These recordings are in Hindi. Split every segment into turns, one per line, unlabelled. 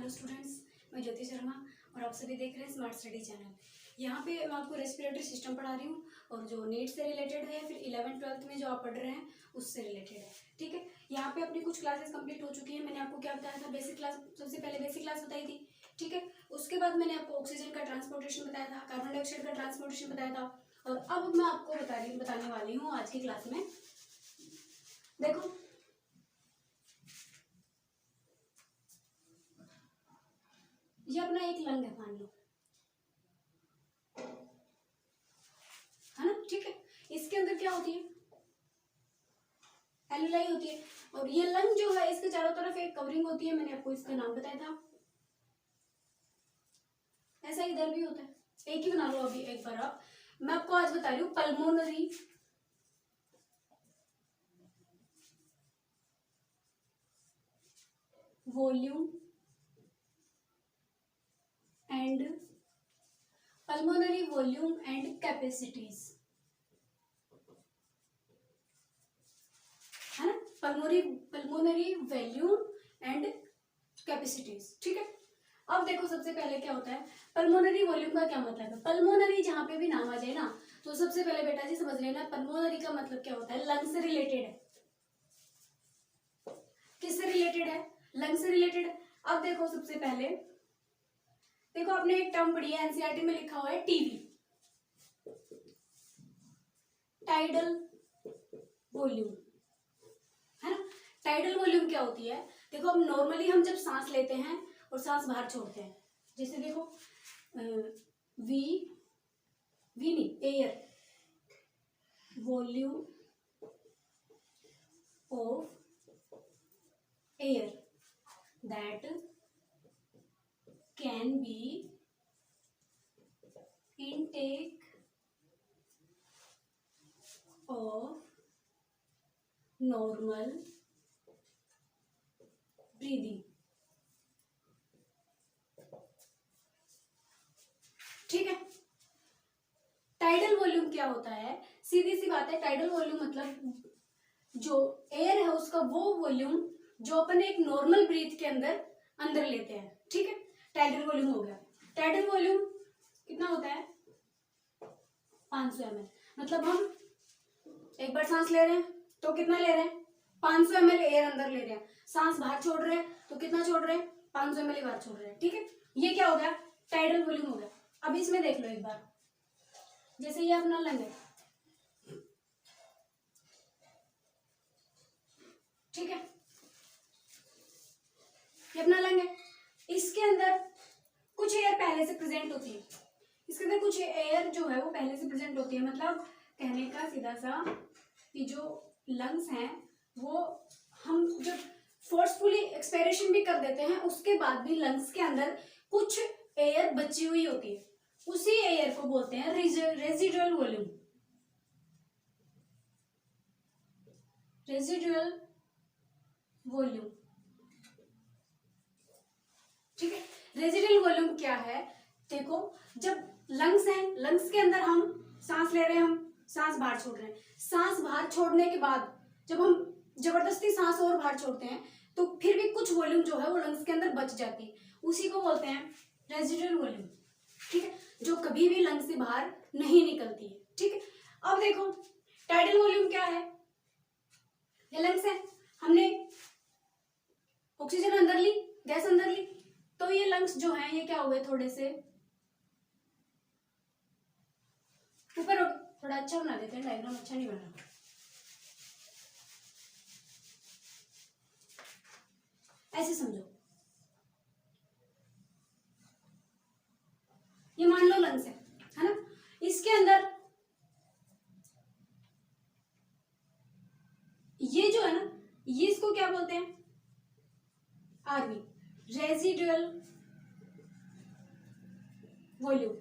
हेलो स्टूडेंट्स, मैं ज्योति शर्मा और आप सभी देख रहे हैं स्मार्ट स्टडी चैनल। यहाँ पे मैं आपको रेस्पिरेटरी सिस्टम पढ़ा रही हूँ और जो नीट से रिलेटेड है, फिर 11th-12th में जो आप पढ़ रहे हैं उससे रिलेटेड है। ठीक है, यहाँ पे अपनी कुछ क्लासेस कंप्लीट हो चुकी है। मैंने आपको क्या बताया था, बेसिक क्लास, सबसे पहले बेसिक क्लास बताई थी। ठीक है, उसके बाद मैंने आपको ऑक्सीजन का ट्रांसपोर्टेशन बताया था, कार्बन डाइऑक्साइड का ट्रांसपोर्टेशन बताया था। और अब मैं आपको बताने वाली हूँ आज की क्लास में। देखो, ये अपना एक लंग है, मान लो, है ना। ठीक है, इसके अंदर क्या होती है, एल्यूलाई होती है। और ये लंग जो है, इसके चारों तरफ एक कवरिंग होती है। मैंने आपको इसका नाम बताया था। ऐसा इधर भी होता है, एक ही बना लो अभी एक बार आप। मैं आपको आज बता रही हूँ पल्मोनरी वॉल्यूम एंड कैपेसिटीज, है ना। Pulmonary volume and capacities. ठीक है, अब देखो सबसे पहले क्या होता है, पल्मोनरी वॉल्यूम का क्या मतलब है। पल्मोनरी जहां पे भी नाम आ जाए ना, तो सबसे पहले बेटा जी समझ लेना, पल्मोनरी का मतलब क्या होता है, लंग से रिलेटेड है। किससे रिलेटेड है, लंग से रिलेटेड है। अब देखो सबसे पहले, देखो आपने एक टर्म पढ़ी है, एनसीईआरटी में लिखा हुआ है टीवी, टाइडल वॉल्यूम, है ना। टाइडल वॉल्यूम क्या होती है, देखो अब नॉर्मली हम जब सांस लेते हैं और सांस बाहर छोड़ते हैं, जैसे देखो वी नहीं, air, volume of air that can be intake of normal breathing. ठीक है, टाइडल वॉल्यूम क्या होता है, सीधी सी बात है। टाइडल वॉल्यूम मतलब जो एयर है उसका वो वॉल्यूम जो अपन एक नॉर्मल ब्रीथ के अंदर लेते हैं। ठीक है, टाइडल वॉल्यूम हो गया। टाइडल वॉल्यूम कितना होता है, 500 ml। मतलब हम एक बार सांस ले रहे हैं तो कितना ले रहे हैं, 500 ml एयर अंदर ले रहे हैं। सांस बाहर छोड़ रहे हैं तो कितना छोड़ रहे हैं, 500 ml बाहर छोड़ रहे हैं। ठीक है, ये क्या हो गया, टाइडल वॉल्यूम हो गया। अब इसमें देख लो एक बार, जैसे ये अपना लंग है, ठीक है, ये अपना लंग है। इसके अंदर कुछ एयर पहले से प्रेजेंट होती है, इसके अंदर कुछ एयर जो है वो पहले से प्रेजेंट होती है। मतलब कहने का सीधा सा कि जो लंग्स हैं वो हम जब फोर्सफुली एक्सपेरेशन भी कर देते हैं, उसके बाद भी लंग्स के अंदर कुछ एयर बची हुई होती है। उसी एयर को बोलते हैं रेजिडुअल वॉल्यूम। रेजिडुअल वॉल्यूम, ठीक है। रेजिडुअल वॉल्यूम क्या है, देखो जब लंग्स हैं, लंग्स के अंदर हम सांस ले रहे हैं, हम सांस बाहर छोड़ रहे हैं। सांस बाहर छोड़ने के बाद जब हम जबरदस्ती सांस और बाहर छोड़ते हैं तो फिर भी कुछ वॉल्यूम जो है वो लंग्स के अंदर बच जाती है, उसी को बोलते हैं रेजिडुअल वॉल्यूम। ठीक है, जो कभी भी लंग्स से बाहर नहीं निकलती है। ठीक है, अब देखो टाइडल वॉल्यूम क्या है, ये लंग्स है, हमने ऑक्सीजन अंदर ली, गैस अंदर ली, तो ये लंग्स जो हैं ये क्या हो गए, थोड़े से ऊपर हो। थोड़ा अच्छा बना देते हैं, डायग्राम अच्छा नहीं बना। ऐसे समझो, ये मान लो लंग्स है ना। इसके अंदर ये जो है ना, ये इसको क्या बोलते हैं, आरवी, रेजिडुअल वॉल्यूम।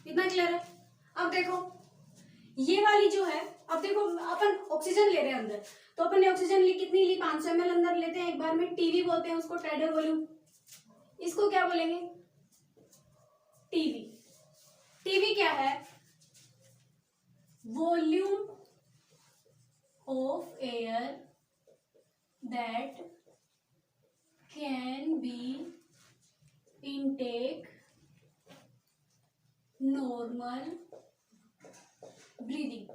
इतना क्लियर है। अब देखो ये वाली जो है, अब देखो अपन ऑक्सीजन ले रहे हैं अंदर, तो अपन ने ऑक्सीजन ली, कितनी ली, 500 ml अंदर लेते हैं एक बार में। टीवी बोलते हैं उसको, टाइडल वॉल्यूम। इसको क्या बोलेंगे, टीवी। टीवी क्या है, volume of air that can be intake normal breathing।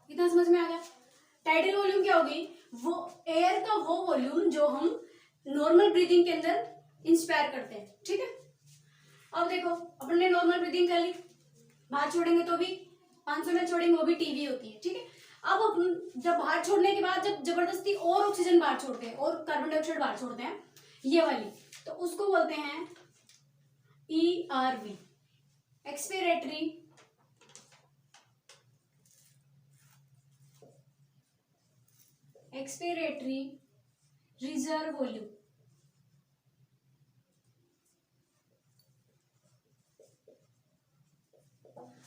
इतना समझ में आ गया। टाइडल वॉल्यूम क्या होगी, वो एयर का वो वॉल्यूम जो हम नॉर्मल ब्रीदिंग के अंदर इंस्पायर करते हैं, ठीक है। अब देखो अपन ने नॉर्मल ब्रीदिंग कर ली, बाहर छोड़ेंगे तो भी 500 ml छोड़ेंगे, वो भी टीवी होती है, ठीक है। अब अपन जब बाहर छोड़ने के बाद जब जबरदस्ती और ऑक्सीजन बाहर छोड़ते हैं और कार्बन डाइऑक्साइड बाहर छोड़ते हैं, ये वाली, तो उसको बोलते हैं ERV, एक्सपिरेटरी रिजर्व वॉल्यूम।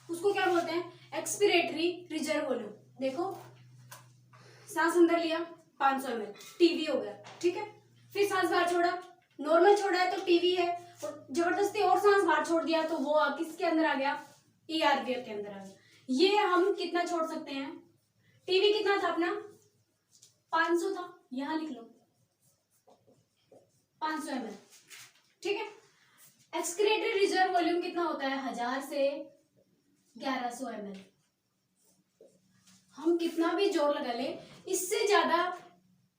उसको क्या बोलते हैं, एक्सपिरेटरी रिजर्व वॉल्यूम। देखो सांस अंदर लिया 500 ml, टीवी हो गया, ठीक है। फिर सांस बाहर छोड़ा, नॉर्मल छोड़ा है तो टीवी है, और जबरदस्ती और सांस बाहर छोड़ दिया तो वो किसके अंदर आ गया, ERV के अंदर आ गया। ये हम कितना छोड़ सकते हैं, टीवी कितना था अपना 500 था, यहां लिख लो 500 ml, ठीक है। एक्सक्रीटरी रिजर्व वॉल्यूम कितना होता है, 1000 से 1100 ml। हम कितना भी जोर लगा ले, इससे ज्यादा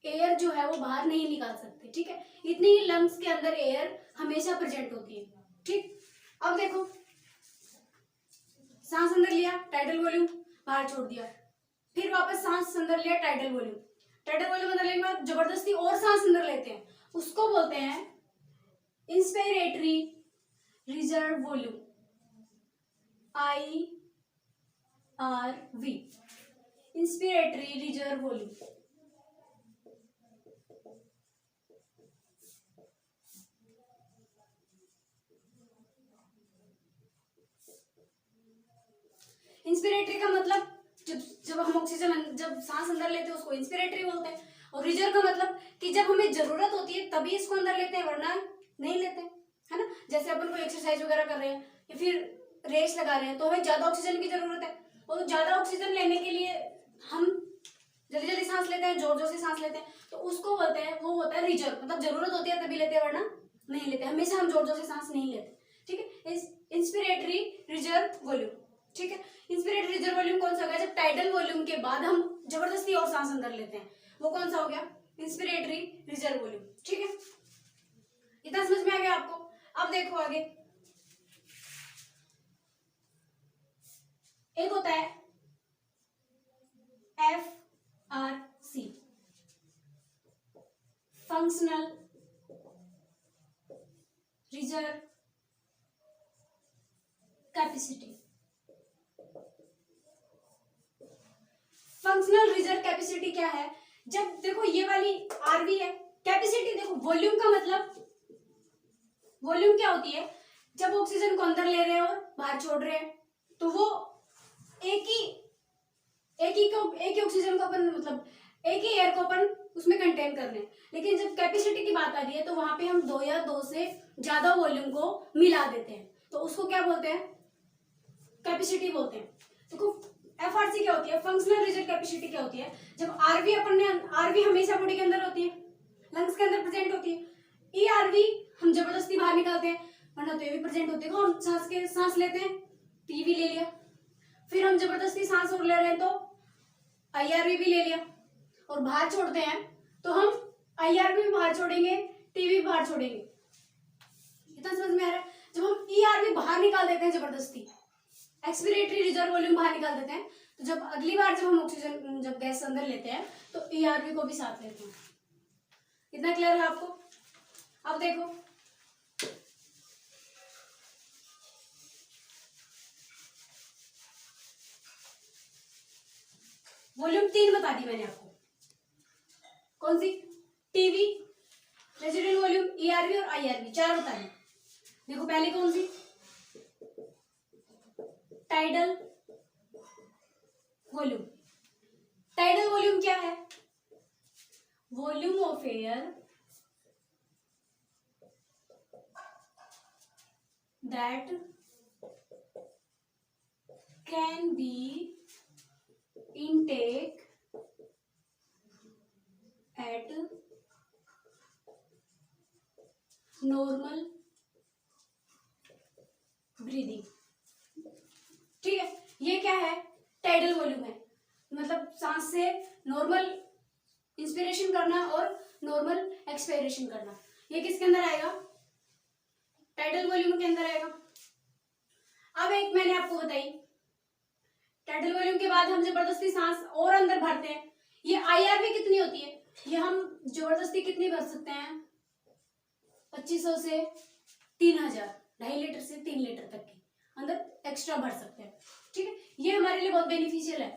एयर जो है वो बाहर नहीं निकाल सकते, ठीक है। इतनी ही लंग्स के अंदर एयर हमेशा प्रेजेंट होती है, ठीक। अब देखो सांस अंदर लिया, टाइडल वॉल्यूम, बाहर छोड़ दिया, फिर वापस सांस अंदर लिया, टाइडल वॉल्यूम। टाइडल वॉल्यूम अंदर लेने के बाद जबरदस्ती और सांस अंदर लेते हैं, उसको बोलते हैं inspiratory reserve volume, IRV, inspiratory reserve volume. Inspiratory का मतलब जब हम ऑक्सीजन जब सांस अंदर लेते हैं उसको इंस्पिरेटरी बोलते हैं, और रिजर्व का मतलब कि जब हमें जरूरत होती है तभी इसको अंदर लेते हैं, वरना नहीं लेते, है ना। जैसे अपन कोई एक्सरसाइज वगैरह कर रहे हैं या फिर रेस लगा रहे हैं तो हमें ज्यादा ऑक्सीजन की जरूरत है, और ज्यादा ऑक्सीजन लेने के लिए हम जल्दी जल्दी सांस लेते हैं, जोर जोर से सांस लेते हैं, तो उसको बोलते हैं, वो होता है रिजर्व, मतलब जरूरत होती है तभी लेते हैं, वरना नहीं लेते, हमेशा हम जोर जोर से सांस नहीं लेते, ठीक है। इंस्पिरेटरी रिजर्व वॉल्यूम, ठीक है। इंस्पिरेटरी रिजर्व वॉल्यूम कौन सा होगा, जब टाइडल वॉल्यूम के बाद हम जबरदस्ती और सांस अंदर लेते हैं, वो कौन सा हो गया, इंस्पिरेटरी रिजर्व वॉल्यूम, ठीक है। इतना समझ में आ गया आपको। अब देखो आगे, एक होता है FRC, functional reserve capacity. Functional reserve capacity क्या है, जब देखो ये वाली आरवी है, कैपेसिटी देखो वॉल्यूम का मतलब, वॉल्यूम क्या होती है, जब ऑक्सीजन को अंदर ले रहे हैं और बाहर छोड़ रहे हैं तो वो एक ही ऑक्सीजन को अपन, मतलब एक ही एयर को अपन उसमें कंटेन कर रहे हैं। लेकिन जब कैपेसिटी की बात आ रही है तो वहां पे हम दो या दो से ज्यादा वॉल्यूम को मिला देते हैं, तो उसको क्या बोलते हैं, कैपेसिटी बोलते हैं। देखो एफआरसी क्या होती है, फंक्शनल रिजर्व कैपेसिटी क्या होती है, जब आरवी अपन ने, आरवी हमेशा बॉडी के अंदर होती है, लंग्स के अंदर प्रेजेंट होती है, ईआरवी हम जबरदस्ती बाहर निकालते हैं, वरना तो ये भी प्रेजेंट होती है। हम सांस लेते हैं, टीवी ले लिया, फिर हम जबरदस्ती सांस और ले रहे हैं तो आईआरवी भी ले लिया, और बाहर छोड़ते हैं तो हम आईआरवी भी बाहर छोड़ेंगे, टीवी भी बाहर छोड़ेंगे। इतना समझ में आ रहा है। जब हम ईआरवी बाहर निकाल देते हैं जबरदस्ती, एक्सपिरेटरी रिजर्व वॉल्यूम बाहर निकाल देते हैं, तो जब अगली बार जब हम ऑक्सीजन जब गैस अंदर लेते हैं तो ईआरवी को भी साथ लेते हैं। इतना क्लियर है आपको। अब देखो वॉल्यूम 3 बता दी मैंने आपको, कौन सी, टीवी, रेजिडुअल वॉल्यूम, ईआरवी और आईआरवी, 4 बता दी। देखो पहले कौन सी, टाइडल वॉल्यूम। टाइडल वॉल्यूम क्या है, volume of air that can be intake eight normal breathing. ठीक है, ये क्या है, टाइडल वॉल्यूम है, मतलब सांस से नॉर्मल इंस्पिरेशन करना और नॉर्मल एक्सपायरेशन करना। ये किसके अंदर आएगा, टाइडल वॉल्यूम के अंदर आएगा। अब एक मैंने आपको बताई, टाइडल वॉल्यूम के बाद हम जबरदस्ती सांस और अंदर भरते हैं। ये आईआरवी कितनी होती है, ये हम जबरदस्ती कितनी भर सकते हैं, 2500 से 3000, 2.5 लीटर से 3 लीटर तक की अंदर एक्स्ट्रा भर सकते हैं। ठीक है, ये हमारे लिए बहुत बेनिफिशियल है,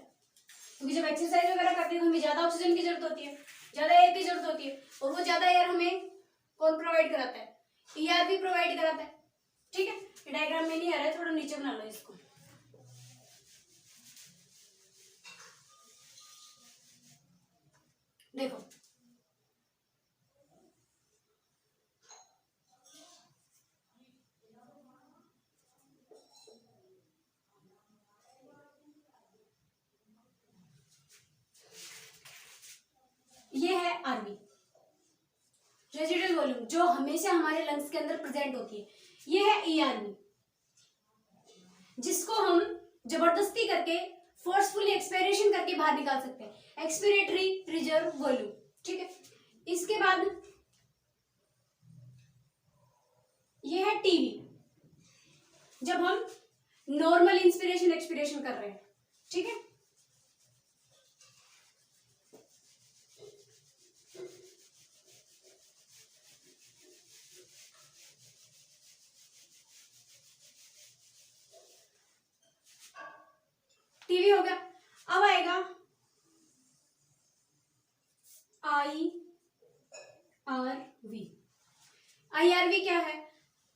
क्योंकि जब एक्सरसाइज वगैरह करते हैं तो हमें ज्यादा ऑक्सीजन की जरूरत होती है, ज्यादा एयर की जरूरत होती है, और वो ज्यादा एयर हमें कौन प्रोवाइड कराता है, ईआरवी प्रोवाइड कराता है। ठीक है, ये डायग्राम में नहीं आ रहा है, थोड़ा नीचे बना लो इसको। देखो ये है आरवी, रेजिडुअल वॉल्यूम, जो हमेशा हमारे लंग्स के अंदर प्रेजेंट होती है। ये है ईआरवी, जिसको हम जबरदस्ती करके फोर्सफुली एक्सपायरेशन करके बाहर निकाल सकते हैं, एक्सपिरेटरी रिजर्व वॉल्यूम। ठीक है, इसके बाद ये है टीवी, जब हम नॉर्मल इंस्पिरेशन एक्सपिरेशन कर रहे हैं। ठीक है, टीवी हो गया। अब आएगा आईआरवी। आईआरवी क्या है,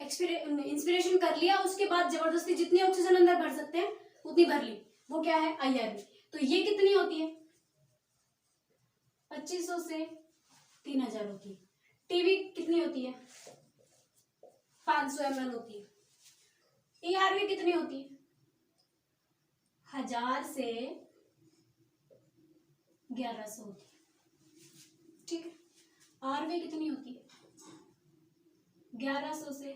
इंस्पिरेशन कर लिया, उसके बाद जबरदस्ती जितनी ऑक्सीजन अंदर भर सकते हैं उतनी भर ली, वो क्या है, आईआरवी। तो ये कितनी होती है, 2500 से 3000 होती है। टीवी कितनी होती है, 500 ml होती है। ईआरवी कितनी होती है, 1000 से 1100 होती है। ठीक है, आरवी कितनी होती है, 1100 से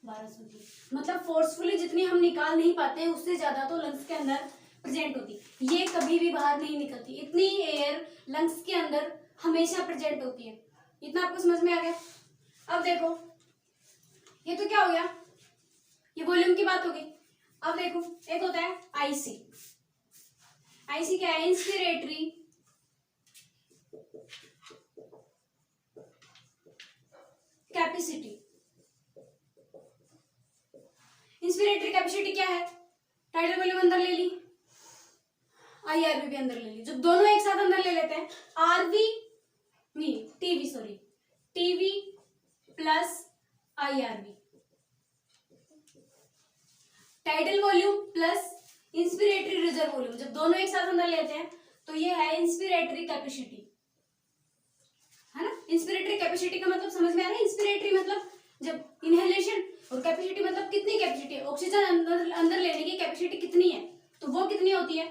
1200 होती है। मतलब फोर्सफुली जितनी हम निकाल नहीं पाते हैं उससे ज्यादा तो लंग्स के अंदर प्रेजेंट होती है, ये कभी भी बाहर नहीं निकलती। इतनी एयर लंग्स के अंदर हमेशा प्रेजेंट होती है। इतना आपको समझ में आ गया। अब देखो, ये तो क्या हो गया, ये वॉल्यूम की बात हो गई। अब देखो, एक होता है आईसी। आईसी क्या है, इंस्पिरेटरी कैपेसिटी। इंस्पिरेटरी कैपेसिटी क्या है, टाइडल वॉल्यूम अंदर ले ली, आईआरवी भी अंदर ले ली, जब दोनों एक साथ अंदर ले लेते हैं, आरवी नहीं TV, sorry, TV plus IRV, tidal volume plus inspiratory reserve volume, जब दोनों एक साथ अंदर लेते हैं तो ये है इंस्पिरेटरी कैपेसिटी, है ना। इंस्पिरेटरी कैपेसिटी का मतलब समझ में आ रहा है, इंस्पिरेटरी मतलब जब इनहेलेशन, और कैपेसिटी मतलब कितनी कैपेसिटी है, ऑक्सीजन अंदर लेने की कैपेसिटी कितनी है, तो वो कितनी होती है,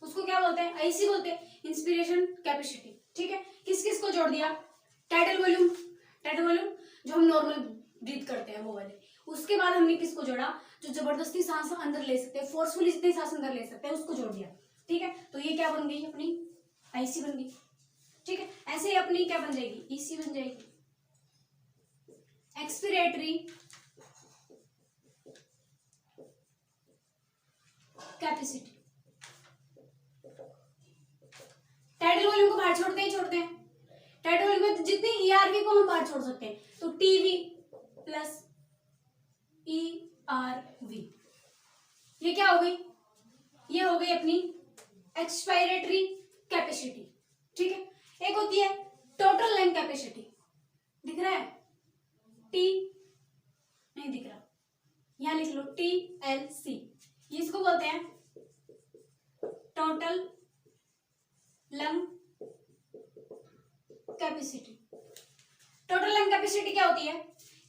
उसको क्या बोलते हैं, आईसी बोलते हैं, इंस्पिरेशन कैपेसिटी। ठीक है, किस किस को जोड़ दिया, टाइडल वॉल्यूम, टाइडल वॉल्यूम जो हम नॉर्मल ब्रीथ करते हैं वो वाले, उसके बाद हमने किसको जोड़ा, जो जबरदस्ती सांस अंदर ले सकते हैं, फोर्सफुली जितनी सांस अंदर ले सकते हैं उसको जोड़ दिया। ठीक है, तो ये क्या बन गई, अपनी आईसी बन गई। ठीक है, ऐसे ही अपनी क्या बन जाएगी, ईसी बन जाएगी, एक्सपिरेटरी कैपेसिटी। टाइडल वॉल्यूम को बाहर छोड़ते ही छोड़ते हैं, टाइडल वॉल्यूम में जितनी ईआरवी को हम बाहर छोड़ सकते हैं, तो टीवी प्लस ईआरवी, ये क्या हो गई, ये हो गई अपनी एक्सपायरेटरी कैपेसिटी। ठीक है, एक होती है टोटल लंग कैपेसिटी, दिख रहा है, टी नहीं दिख रहा, यहां लिख लो TLC, ये इसको बोलते हैं total lung capacity. Total lung capacity क्या होती है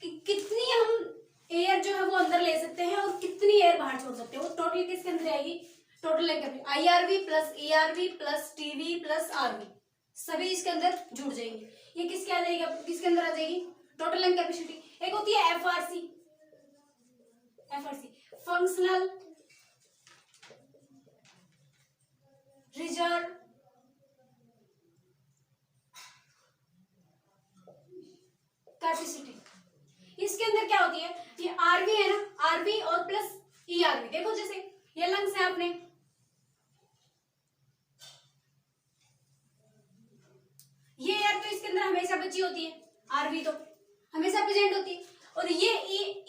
कि कितनी हम एयर जो है वो अंदर ले सकते हैं और कितनी एयर बाहर छोड़ सकते हैं, वो टोटल किसके अंदर आएगी, total lung capacity IRV plus ERV plus TV plus RV सभी इसके अंदर जुड़ जाएंगे। ये किसके आ जाएगी, किसके अंदर आ जाएगी, टोटल लैंग कैपेसिटी। एक होती है FRC, FRC functional reserve capacity. इसके अंदर क्या होती है, ये आरवी है ना, आरवी और प्लस ईआरवी। देखो जैसे ये लंग्स है अपने, ये एयर तो इसके अंदर हमेशा बची होती है, आरवी तो हमेशा प्रेजेंट होती है, और ये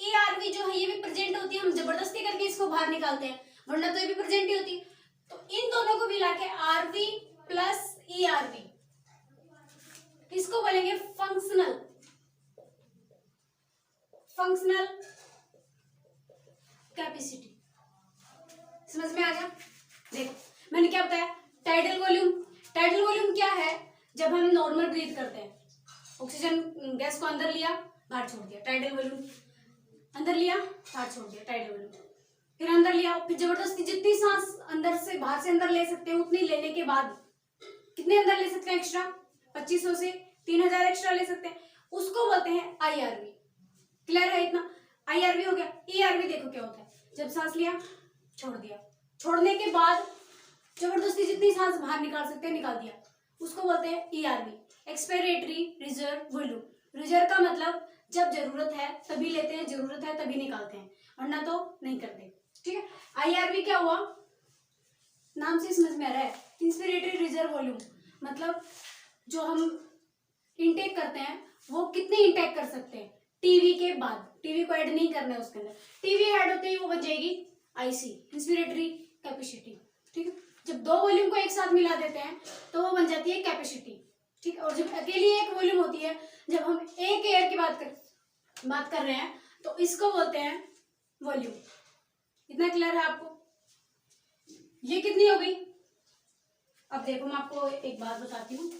ई आरवी जो है ये भी प्रेजेंट होती है। हम जबरदस्ती करके इसको बाहर निकालते हैं, वरना तो ये भी प्रेजेंट ही होती है। तो इन दोनों को मिला के आरवी प्लस ई आरवी, इसको बोलेंगे फंक्शनल, फंक्शनल कैपेसिटी। समझ में आ गया। देखो मैंने क्या बताया, टाइडल वॉल्यूम। टाइडल वॉल्यूम क्या है, जब हम नॉर्मल ब्रीथ करते हैं, ऑक्सीजन गैस को अंदर लिया बाहर छोड़ दिया, टाइडल वॉल्यूम। अंदर लिया बाहर छोड़ दिया, टाइडल वॉल्यूम। फिर अंदर लिया, फिर जबरदस्ती जितनी सांस अंदर से बाहर से अंदर ले सकते हैं उतनी लेने के बाद कितने अंदर ले सकते हैं एक्स्ट्रा, 2500 से 3000 एक्स्ट्रा ले सकते हैं, उसको बोलते हैं आईआरवी। क्लियर है इतना, आईआरवी हो गया। ईआरवी देखो क्या होता है, जब सांस लिया छोड़ दिया, छोड़ने के बाद जबरदस्ती जितनी सांस बाहर निकाल सकते हैं निकाल दिया, उसको बोलते हैं ईआरवी, एक्सपेरेटरी रिजर्व वॉल्यूम। रिजर्व का मतलब जब जरूरत है तभी लेते हैं, जरूरत है तभी निकालते हैं, वरना तो नहीं करते। ठीक है, आईआरवी क्या हुआ, नाम से समझ में आ रहा है, इंस्पिरेटरी रिजर्व वॉल्यूम, मतलब जो हम इनटेक करते हैं वो कितने इनटेक कर सकते हैं टीवी के बाद। टीवी को ऐड नहीं करना है उसके अंदर, टीवी ऐड होते ही वो बन जाएगी आईसी, इंस्पिरेटरी कैपेसिटी। ठीक है, जब दो वॉल्यूम को एक साथ मिला देते हैं तो वो बन जाती है कैपेसिटी। ठीक है, और जब अकेली एक वॉल्यूम होती है, जब हम एक एयर की बात कर रहे हैं तो इसको बोलते हैं वॉल्यूम। इतना क्लियर है आपको। ये कितनी हो गई, अब देखो मैं आपको एक बात बताती हूँ।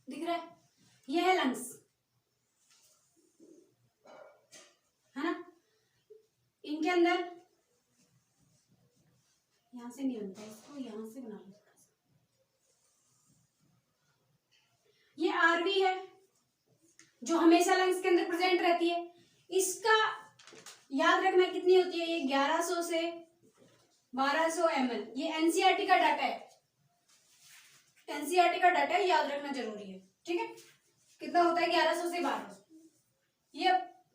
दिख रहा है, ये है लंग्स, है ना। इनके अंदर यहां से नहीं बनता, इसको यहां से बना लो। ये आरवी है जो हमेशा लंग्स के अंदर प्रेजेंट रहती है। इसका याद रखना कितनी होती है, ये 1100 से 1200 ml। ये एनसीईआरटी का डाटा है, एनसीईआरटी का डाटा है, याद रखना जरूरी है। ठीक है, कितना होता है 1100 से 1200।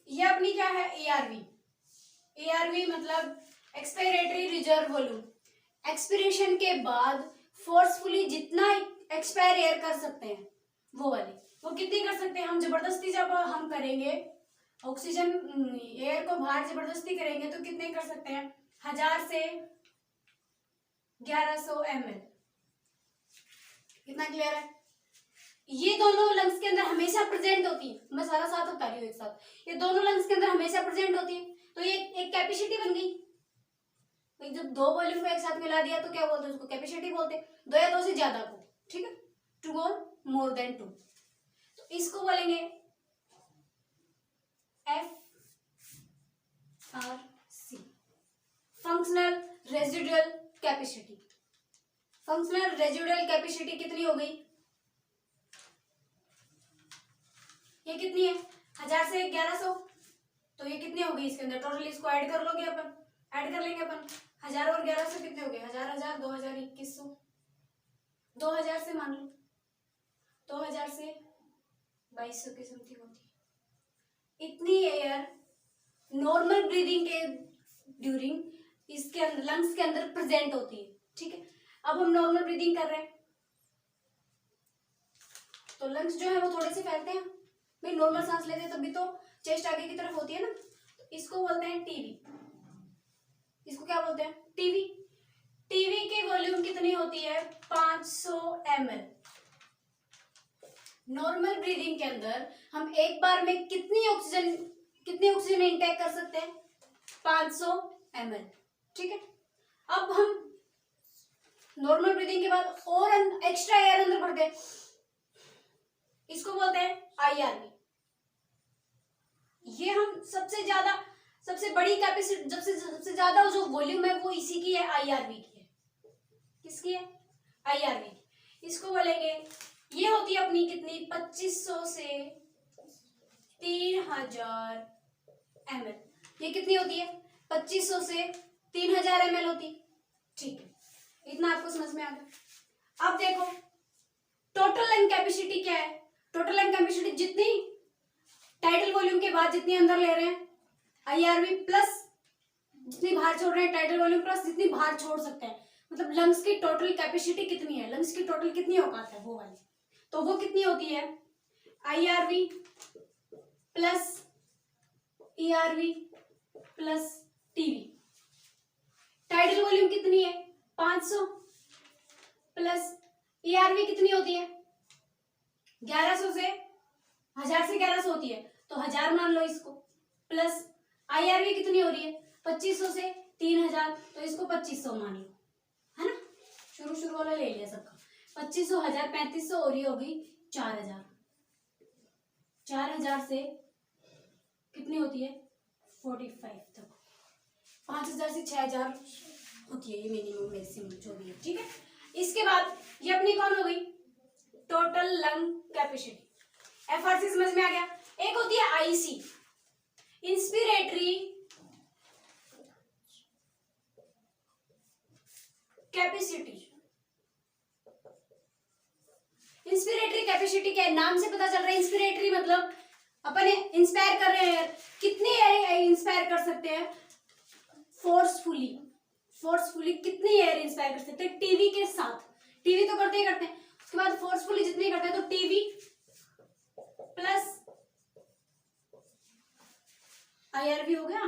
ये अपनी क्या है, एआरवी। एआरवी मतलब एक्सपायरेटरी रिजर्व वॉल्यूम, एक्सपिरेशन के बाद फोर्सफुली जितना एक्सपायर एयर कर सकते हैं वो वाली, वो कितनी कर सकते हैं। हम जबरदस्ती जब हम करेंगे ऑक्सीजन एयर को बाहर जबरदस्ती करेंगे तो कितने कर सकते हैं, 1000 से 1100 ml। कितना क्लियर है। ये दोनों लंग्स के अंदर हमेशा प्रेजेंट होती है, मैं सारा साथ बता रही हूँ एक साथ। ये दोनों लंग्स के अंदर हमेशा प्रेजेंट होती है, तो ये एक कैपेसिटी बन गई। जब दो वॉल्यूम को एक साथ मिला दिया तो क्या बोलते हैं, उसको कैपेसिटी बोलते हैं, दो या दो से ज्यादा को। ठीक है, टू और मोर देन टू, तो इसको बोलेंगे FRC, functional residual capacity. Functional residual capacity कितनी हो गई, ये कितनी है, 1000 से 1100, तो ये कितनी हो गई इसके अंदर टोटल, इसको ऐड कर लोगे अपन, ऐड कर लेंगे अपन। 1000 और 1100 कितने हो गए, 1000 2000 2100, 2000 से मान लो, 2000 से 2200 की समथिंग होती है। इतनी एयर नॉर्मल ब्रीदिंग के ड्यूरिंग इसके अंदर लंग्स के अंदर प्रेजेंट होती है। ठीक है, अब हम नॉर्मल ब्रीदिंग कर रहे हैं तो लंग्स जो है वो थोड़े से फैलते हैं भाई, नॉर्मल सांस लेते हैं तभी तो चेस्ट आगे की तरफ होती है ना, तो इसको बोलते हैं टीवी। इसको क्या बोलते हैं, टीवी। टीवी की वॉल्यूम कितनी होती है, 500 ml। नॉर्मल ब्रीदिंग के अंदर हम एक बार में कितनी ऑक्सीजन इंटेक कर सकते हैं, 500 ml। ठीक है, अब हम नॉर्मल ब्रीदिंग के बाद और एक्स्ट्रा एयर अंदर भरते हैं, इसको बोलते हैं आईआरवी। ये हम सबसे बड़ी कैपेसिटी, सबसे ज्यादा जो वॉल्यूम है वो इसी की है, आईआरवी की है। किसकी है? आईआरवी की। इसको बोलेंगे, ये होती है अपनी कितनी, 2500 से 3000 ml। ये कितनी होती है? 2500 से 3000 ml होती है। ठीक है, इतना आपको समझ में आ गया। अब देखो टोटल लंग कैपेसिटी क्या है। टोटल लंग कैपेसिटी जितनी टाइडल वॉल्यूम के बाद जितनी अंदर ले रहे हैं आईआरवी, प्लस जितनी बाहर छोड़ रहे हैं टाइडल वॉल्यूम, प्लस जितनी बाहर छोड़ सकते हैं, मतलब लंग्स की टोटल कैपेसिटी कितनी है, लंग्स की टोटल कितनी औकात है वो वाली, तो वो कितनी होती है? IRV plus ERV plus TV. Tidal volume कितनी है? 500 प्लस ईआरवी कितनी होती है? 1100 से 1000 से 1100 होती है, तो 1000 मान लो इसको, प्लस आईआरवी कितनी हो रही है? 2500 से 3000, तो इसको 2500 मान लो, है ना। शुरू वाला ले लिया सबका। 2500, 1000, 3500 और ये हो गई 4000। 4000 से कितनी होती है? 45 तक। 5000 से 6000 होती है ये मिनिमम मैक्सिमम जो भी है, ठीक है। इसके बाद ये अपनी कौन हो गई? Total lung capacity. एफआरसी समझ में आ गया। एक होती है IC, inspiratory capacity. Inspiratory capacity क्या है? नाम से पता चल रहा है, इंस्पिरेटरी मतलब अपन इंस्पायर कर रहे हैं, कितनी एयर इंस्पायर कर सकते हैं? फोर्सफुली कितनी एयर इंस्पायर कर सकते हैं? टीवी के साथ, टीवी तो करते ही करते हैं, उसके बाद फोर्सफुली जितनी करते हैं, तो टीवी प्लस आईआरवी हो गया।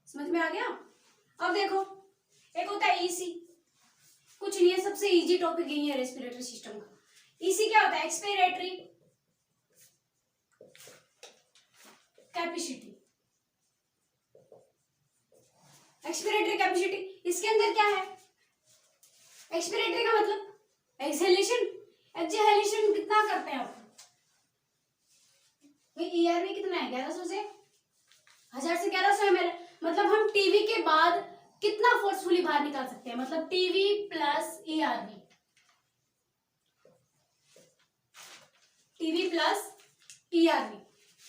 समझ में आ गया। अब देखो एक होता है ईसी, कुछ नहीं है, सबसे इजी टॉपिक यही है रेस्पिरेटरी सिस्टम का। ईसी क्या होता है? Expiratory capacity. एक्सपिरेटरी कैपेसिटी, इसके अंदर क्या है? एक्सपिरेटरी का मतलब एक्सहेलेशन, एक्सहेलेशन कितना करते हैं आप? ईआरवी कितना है? 1100 से 1000 से 1100 ml। मतलब हम टीवी के बाद कितना फोर्सफुली बाहर निकाल सकते हैं, मतलब TV plus ERV, TV plus ERV.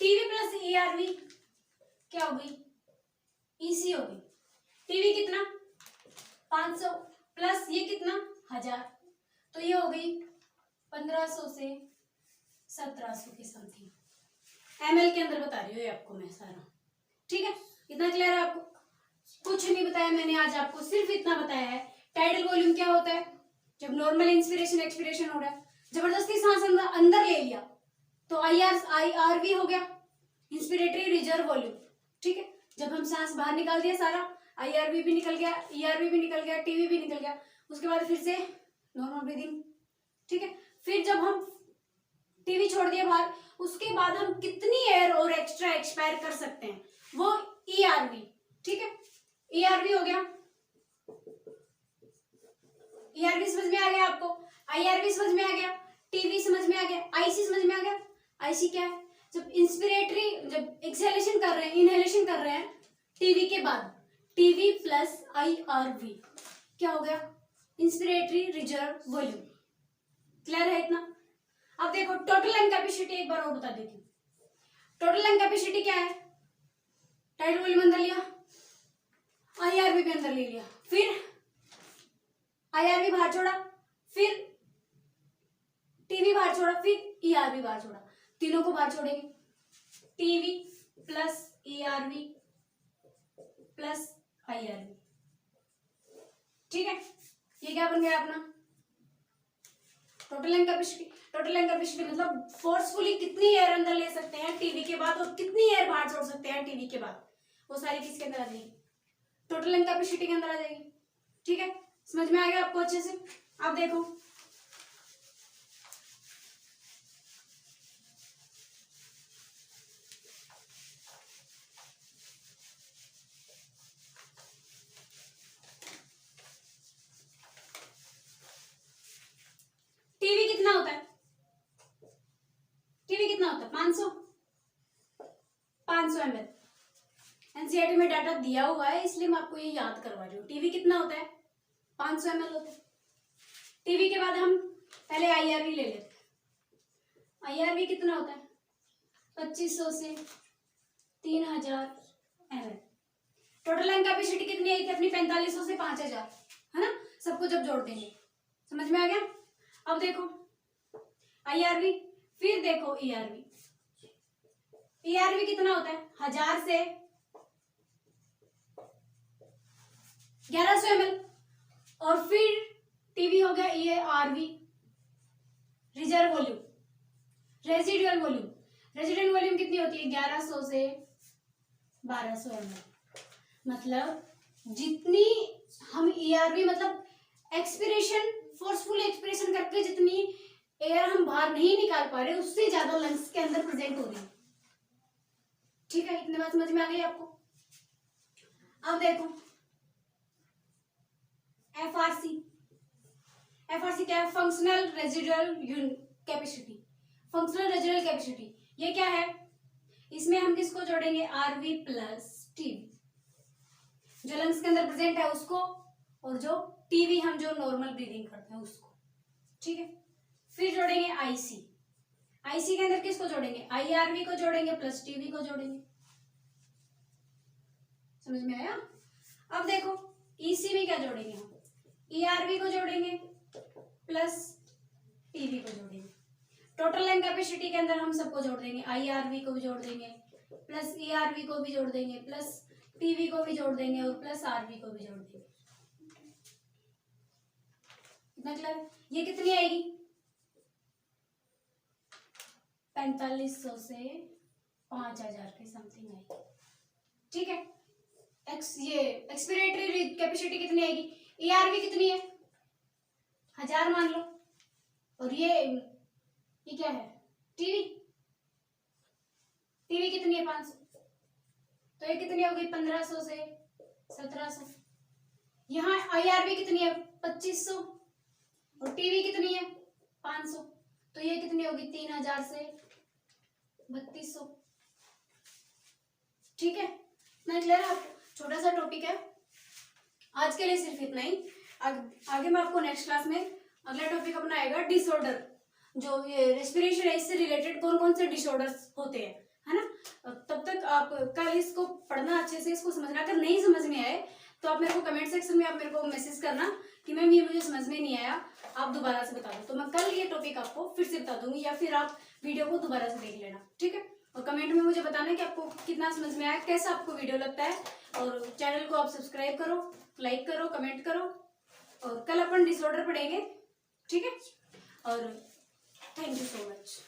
TV plus ERV क्या हो गई? ईसी हो गई। टीवी कितना? 500 प्लस ये कितना? 1000, तो ये हो गई 1500 से 1700 के समथिंग। एमएल के अंदर बता रही हूँ आपको मैं सारा, ठीक है। इतना क्लियर है आपको? कुछ नहीं बताया मैंने आज आपको, सिर्फ इतना बताया है टाइडल वॉल्यूम क्या होता है। जब नॉर्मल इंस्पिरेशन एक्सपिरेशन हो रहा है, जबरदस्ती सांस अंदर ले लिया तो आईआरवी हो गया, इंस्पिरेटरी रिजर्व वॉल्यूम, ठीक है। जब हम सांस बाहर निकाल दिया सारा, आईआरवी भी निकल गया, ईआरवी भी निकल गया, टीवी भी निकल गया, उसके बाद फिर से नॉर्मल ब्रीदिंग, ठीक है। फिर जब हम टीवी छोड़ दिया बाहर, उसके बाद हम कितनी एयर और एक्स्ट्रा एक्सपायर कर सकते हैं, वो ईआरवी, ठीक है। ईआरवी हो गया, ईआरवी समझ में आ गया आपको, आईआरवी समझ में आ गया, टीवी समझ में आ गया, आईसी समझ में आ गया। आईसी क्या है? जब इंस्पिरेटरी, जब एक्सहेलेशन कर रहे हैं, इनहेलेशन कर रहे हैं टीवी के बाद, टीवी प्लस आईआरवी क्या हो गया? Inspiratory reserve volume. क्लियर है इतना? अब देखो टोटल लंग कैपेसिटी एक बार और बता देती हूँ। टोटल लंग कैपेसिटी क्या है? टाइडल वॉल्यूम अंदर लिया, आईआरवी भी अंदर ले लिया, फिर आईआरवी बाहर छोड़ा, फिर टीवी बाहर छोड़ा, फिर ईआरवी बाहर छोड़ा, तीनों को बाहर छोड़ेंगे। TV plus ERV plus IRV, ठीक है। ये क्या बन गया अपना total lung capacity. Total lung capacity मतलब फोर्सफुली कितनी एयर अंदर ले सकते हैं टीवी के बाद और कितनी एयर बाहर छोड़ सकते हैं टीवी के बाद, वो सारी किसके अंदर आ जाएगी? टोटल लंग कैपेसिटी के अंदर आ जाएगी, ठीक है। समझ में आ गया आपको अच्छे से? आप देखो साथ दिया हुआ है इसलिए मैं आपको ये याद करवा रही हूँ। टीवी कितना होता है? 500 ml होता है। टीवी के बाद हम पहले IRV ले लेते हैं। IRV कितना होता है? 2500 से 3000 ml। टोटल लैंग कैपेसिटी कितनी आई थी अपनी? 4500 से 5000, है ना? सबको जब जोड़ देंगे, समझ में आ गया? अब देखो IRV, फिर देखो ERV। ERV कितना होता है? 1000 से 1100 ml। और फिर टीवी हो गया ERV, reserve volume, residual volume. Residual volume कितनी होती है? 1100 से 1200 ml। मतलब जितनी हम ERV मतलब एक्सपिरेशन, फोर्सफुल एक्सपिरेशन करके जितनी एयर हम बाहर नहीं निकाल पा रहे उससे ज्यादा लंग्स के अंदर प्रेजेंट हो रही है। ठीक है, इतनी बात समझ में आ गई आपको? अब देखो FRC। FRC क्या है? Functional residual capacity. Functional residual capacity ये क्या है? इसमें हम किसको जोड़ेंगे? RV प्लस टीवी, जो लंग्स के अंदर प्रेजेंट है उसको, और जो टीवी हम जो नॉर्मल ब्रीदिंग करते हैं उसको। ठीक है, फिर जोड़ेंगे IC। IC के अंदर किसको जोड़ेंगे? IRV को जोड़ेंगे प्लस टीवी को जोड़ेंगे। समझ में आया? अब देखो EC में क्या जोड़ेंगे हम? ERV को जोड़ेंगे प्लस टीवी को जोड़ेंगे। टोटल लैंग कैपेसिटी के अंदर हम सबको जोड़ देंगे। IRV को भी जोड़ देंगे प्लस ERV को भी जोड़ देंगे प्लस टीवी को भी जोड़ देंगे और प्लस RV को भी जोड़ देंगे। कितना क्लियर? ये कितनी आएगी? 4500 से 5000 के समथिंग आएगी। ठीक है, ये एक्सपिरेटरी कैपेसिटी कितनी आएगी? ERV कितनी है? 1000 मान लो। और ये क्या है? टीवी कितनी है? 500। तो ये कितनी होगी? 1500 से 1700। यहाँ IRV कितनी है? 2500। और टीवी कितनी है? 500। तो ये कितनी होगी? 3000 से 3200। ठीक है, इतना क्लियर है आपको? छोटा सा टॉपिक है, आज के लिए सिर्फ इतना ही। आगे मैं आपको नेक्स्ट क्लास में अगला टॉपिक अपना आएगा डिसऑर्डर, जो ये रेस्पिरेशन है इससे रिलेटेड कौन कौन से डिसऑर्डर्स होते हैं, है ना? तब तक आप कल इसको पढ़ना अच्छे से, इसको समझना। अगर नहीं समझ में आए तो आप मेरे को कमेंट सेक्शन में आप मेरे को मैसेज करना कि मैम ये मुझे समझ में नहीं आया, आप दोबारा से बता दो। तो मैं कल ये टॉपिक आपको फिर से बता दूंगी, या फिर आप वीडियो को दोबारा से देख लेना। ठीक है, और कमेंट में मुझे बताना कि आपको कितना समझ में आया, कैसा आपको वीडियो लगता है। और चैनल को आप सब्सक्राइब करो, लाइक करो, कमेंट करो। और कल अपन डिसऑर्डर पढ़ेंगे। ठीक है, और थैंक यू सो मच।